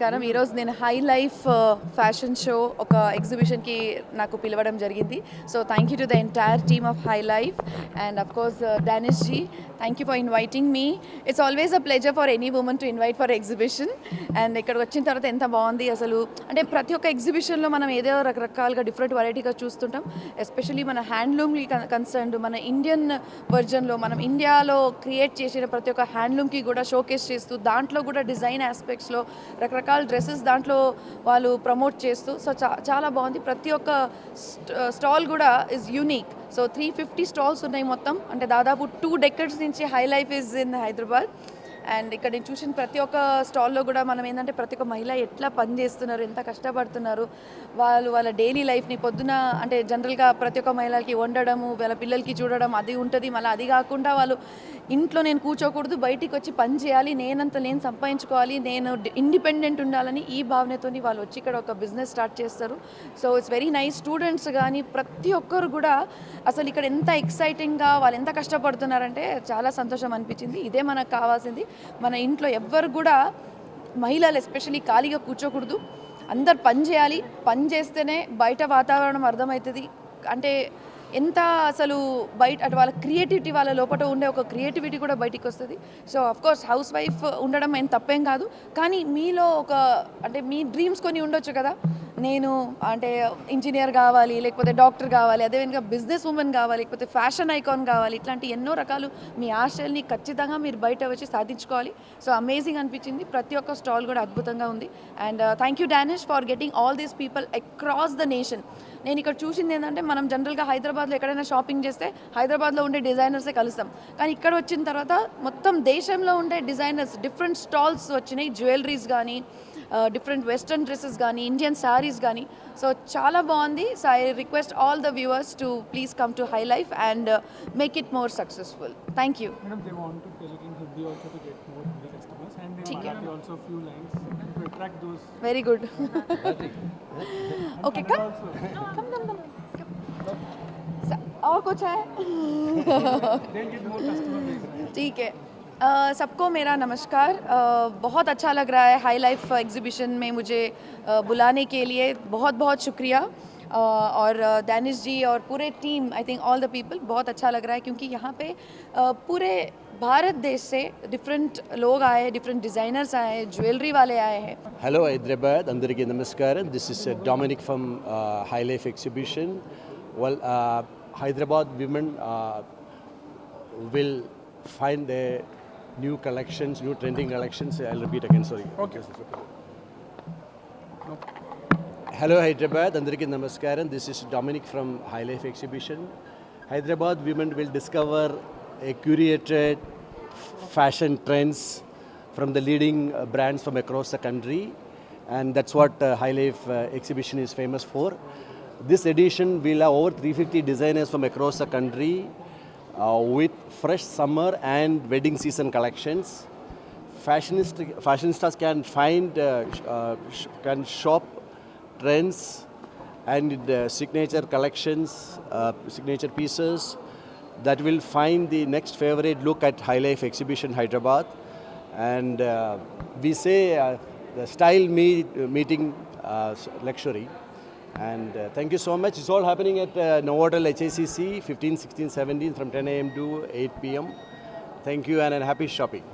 నమస్కారం. ఈరోజు నేను హై లైఫ్ ఫ్యాషన్ షో ఒక ఎగ్జిబిషన్కి నాకు పిలవడం జరిగింది. So thank you to the entire team of Hi Life and of course Danish ji, thank you for inviting me. It's always a pleasure for any women to invite for exhibition. And ఇక్కడికి వచ్చిన తర్వాత ఎంత బాగుంది అసలు. అంటే ప్రతి ఒక్క ఎగ్జిబిషన్లో మనం ఏదో రకరకాలుగా డిఫరెంట్ వెరైటీగా చూస్తుంటాం. ఎస్పెషలీ మన హ్యాండ్లూమ్కి కన్సర్న్డ్ మన ఇండియన్ వర్జన్లో మనం ఇండియాలో క్రియేట్ చేసిన ప్రతి ఒక్క హ్యాండ్లూమ్కి కూడా షోకేస్ చేస్తూ దాంట్లో కూడా డిజైన్ ఆస్పెక్ట్స్లో రకరకాల డ్రెస్సెస్ దాంట్లో వాళ్ళు ప్రమోట్ చేస్తూ సో చాలా బాగుంది. ప్రతి ఒక్క స్టాల్ కూడా ఈజ్ యూనిక్. సో 350 స్టాల్స్ ఉన్నాయి మొత్తం. అంటే దాదాపు 2 డెకెడ్స్ నుంచి high life is in Hyderabad. And ఇక్కడ నేను చూసిన ప్రతి ఒక్క స్టాల్లో కూడా మనం ఏంటంటే ప్రతి ఒక్క మహిళ ఎట్లా పని చేస్తున్నారు, ఎంత కష్టపడుతున్నారు, వాళ్ళ డైలీ లైఫ్ని పొద్దున అంటే జనరల్గా ప్రతి ఒక్క మహిళకి వండడము, వాళ్ళ పిల్లలకి చూడడం అది ఉంటుంది. మళ్ళీ అది కాకుండా వాళ్ళు ఇంట్లో నేను కూర్చోకూడదు, బయటికి వచ్చి పని చేయాలి, నేను సంపాదించుకోవాలి, నేను ఇండిపెండెంట్ ఉండాలని ఈ భావనతో వాళ్ళు వచ్చి ఇక్కడ ఒక బిజినెస్ స్టార్ట్ చేస్తారు. So it's very nice. Students కానీ ప్రతి ఒక్కరు కూడా అసలు ఇక్కడ ఎంత ఎక్సైటింగ్గా వాళ్ళు ఎంత కష్టపడుతున్నారంటే చాలా సంతోషం అనిపించింది. ఇదే మనకు కావాల్సింది. మన ఇంట్లో ఎవ్వరు కూడా మహిళలు ఎస్పెషల్లీ ఖాళీగా కూర్చోకూడదు, అందరు పని చేయాలి. పని చేస్తేనే బయట వాతావరణం అర్థమవుతుంది. అంటే ఎంత అసలు బయట అటు వాళ్ళ క్రియేటివిటీ, వాళ్ళ లోపల ఉండే ఒక క్రియేటివిటీ కూడా బయటికి వస్తుంది. సో అఫ్కోర్స్ హౌస్ వైఫ్ ఉండడం ఏం తప్పేం కాదు, కానీ మీలో ఒక అంటే మీ డ్రీమ్స్ కొన్ని ఉండొచ్చు కదా. నేను అంటే ఇంజనీర్ కావాలి, లేకపోతే డాక్టర్ కావాలి, అదేవిధంగా బిజినెస్ ఉమెన్ కావాలి, లేకపోతే ఫ్యాషన్ ఐకాన్ కావాలి, ఇట్లాంటి ఎన్నో రకాలు మీ ఆశల్ని ఖచ్చితంగా మీరు బయట వచ్చి సాధించుకోవాలి. సో అమేజింగ్ అనిపించింది. ప్రతి ఒక్క స్టాల్ కూడా అద్భుతంగా ఉంది. And thank you Danish for getting all these people across the nation. నేను ఇక్కడ చూసింది ఏంటంటే మనం జనరల్గా హైదరాబాద్లో ఎక్కడైనా షాపింగ్ చేస్తే హైదరాబాద్లో ఉండే డిజైనర్సే కలుస్తాం, కానీ ఇక్కడ వచ్చిన తర్వాత మొత్తం దేశంలో ఉండే డిజైనర్స్ డిఫరెంట్ స్టాల్స్ వచ్చినాయి. జ్యువెలరీస్ కానీ, డిఫరెంట్ వెస్ట్రన్ డ్రెస్సెస్ కానీ, ఇండియన్ శారీస్ కానీ. సో చాలా బాగుంది. So I request all the viewers to please come to high Life and make it more successful. Thank you. Very good. Okay कम और कुछ है? ठीक है. सबको मेरा नमस्कार. बहुत अच्छा लग रहा है हाई लाइफ एग्जीबिशन में मुझे बुलाने के लिए. बहुत बहुत शुक्रिया. और दानिश जी और पूरे team, I think all the people, बहुत अच्छा लग रहा है क्योंकि यहाँ पे पूरे भारत देश से डिफरेंट लोग आए, डिफरेंट डिज़ाइनर्स आए हैं, ज्वेलरी वाले आए हैं. Hello Hyderabad, Andariki Namaskaram. This is Dominic from High Life Exhibition. Well, Hyderabad women will find their new collections, new trending collections. I'll repeat again, sorry. Okay. No. Hello Hyderabad, Andariki Namaskaram. This is Dominic from High Life Exhibition. Hyderabad women will discover a curated fashion trends from the leading brands from across the country, and that's what High Life Exhibition is famous for. This edition will have over 350 designers from across the country with fresh summer and wedding season collections. Fashionistas can find, can shop trends and signature collections, signature pieces that will find the next favorite look at High Life Exhibition Hyderabad. And we say the style meeting luxury. And thank you so much. It's all happening at Novotel HACC 15, 16, 17 from 10 a.m. to 8 p.m. Thank you and happy shopping.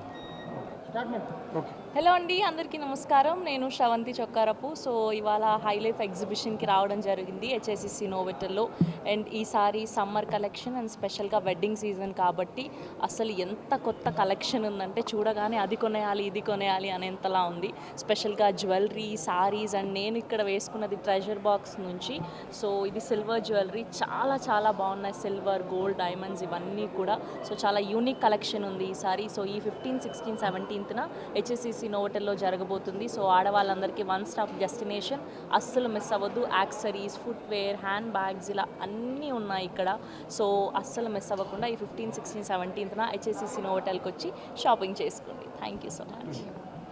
Hello అండి, అందరికీ నమస్కారం. నేను Sravanthi Chokkarapu. So ఇవాళ high life ఎగ్జిబిషన్కి రావడం జరిగింది HICC నోవెటల్లో. And ఈసారి summer collection and స్పెషల్గా wedding season కాబట్టి అసలు ఎంత కొత్త కలెక్షన్ ఉందంటే చూడగానే అది కొనేయాలి ఇది కొనేయాలి అనేంతలా ఉంది. స్పెషల్గా జ్యువెలరీ, సారీస్, అండ్ నేను ఇక్కడ వేసుకున్నది ట్రెజర్ బాక్స్ నుంచి. సో ఇది సిల్వర్ జ్యువెలరీ, చాలా చాలా బాగున్నాయి. సిల్వర్, గోల్డ్, డైమండ్స్ ఇవన్నీ కూడా. సో చాలా యూనిక్ కలెక్షన్ ఉంది ఈసారి. సో ఈ 15, 16, 17న హెచ్ఎస్సిసి నోవెటల్లో జరగబోతుంది. సో ఆడవాళ్ళందరికీ వన్ స్టాప్ డెస్టినేషన్, అస్సలు మిస్ అవ్వద్దు. యాక్సెసరీస్, ఫుట్వేర్, హ్యాండ్ బ్యాగ్స్ ఇలా అన్నీ ఉన్నాయి ఇక్కడ. సో అస్సలు మిస్ అవ్వకుండా ఈ 15, 16, 17న హెచ్ఎస్సిసి నోవెటల్కి వచ్చి షాపింగ్ చేసుకోండి. Thank you so much.